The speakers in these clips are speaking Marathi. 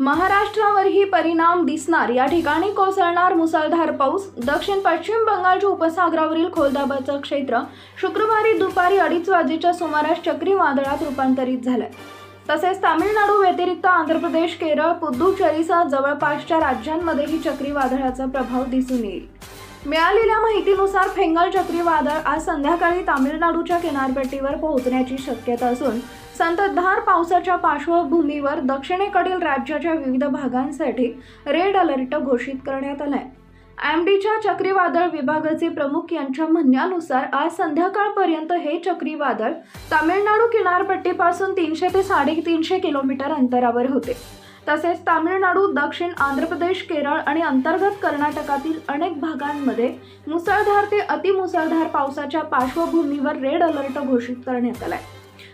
महाराष्ट्रावरही परिणाम दिसणार, या ठिकाणी कोसळणार मुसळधार पाऊस। दक्षिण पश्चिम बंगालच्या उपसागरावरील खोलदाबाचं क्षेत्र शुक्रवारी दुपारी 2:30 वाजेच्या सुमारास चक्रीवादळात रूपांतरित झालंय। तसेच तामिळनाडू व्यतिरिक्त आंध्र प्रदेश, केरळ, पुदुच्चेरीसह जवळपासच्या राज्यांमध्येही चक्रीवादळाचा प्रभाव दिसून येईल। मिळालेल्या माहितीनुसार फेंगल चक्रीवादळ आज संध्याकाळी तामिळनाडूच्या किनारपट्टीवर पोहोचण्याची शक्यता असून संततधार पावसाच्या पार्श्वभूमीवर दक्षिणेकडील राज्याच्या विविध भागांसाठी रेड अलर्ट घोषित करण्यात आलाय। एमडीच्या चक्रीवादळ विभागाचे प्रमुख यांच्या म्हणण्यानुसार आज संध्याकाळपर्यंत हे चक्रीवादळ तामिळनाडू किनारपट्टीपासून 300 ते 350 किलोमीटर अंतरावर होते। तसेच तामिळनाडू, दक्षिण आंध्र प्रदेश, केरळ आणि अंतर्गत कर्नाटकातील अनेक भागांमध्ये मुसळधार ते अतिमुसळधार पावसाच्या पार्श्वभूमीवर रेड अलर्ट घोषित करण्यात आलाय।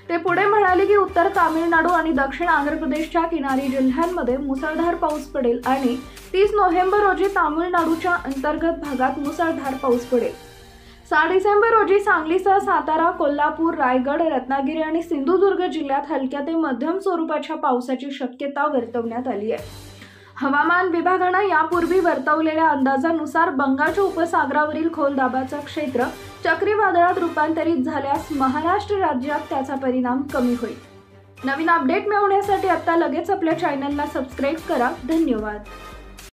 ते पुढे म्हणाले की उत्तर तामिळनाडू आणि दक्षिण आंध्र प्रदेशच्या किनारी जिल्ह्यांमध्ये मुसळधार पाऊस पडेल आणि 30 नोव्हेंबर रोजी तामिळनाडूच्या अंतर्गत भागात मुसळधार पाऊस पडेल। 6 डिसेंबर रोजी सांगलीसह सातारा, कोल्हापूर, रायगड, रत्नागिरी आणि सिंधुदुर्ग जिल्ह्यात हलक्या ते मध्यम स्वरूपाच्या पावसाची शक्यता वर्तवण्यात आली आहे। हवामान विभागानं यापूर्वी वर्तवलेल्या अंदाजानुसार बंगालच्या उपसागरावरील खोल दाबाचं क्षेत्र चक्रीवादळात रूपांतरित झाल्यास महाराष्ट्र राज्यात त्याचा परिणाम कमी होईल। नवीन अपडेट मिळवण्यासाठी आता लगेच आपल्या चॅनलला सबस्क्राईब करा। धन्यवाद।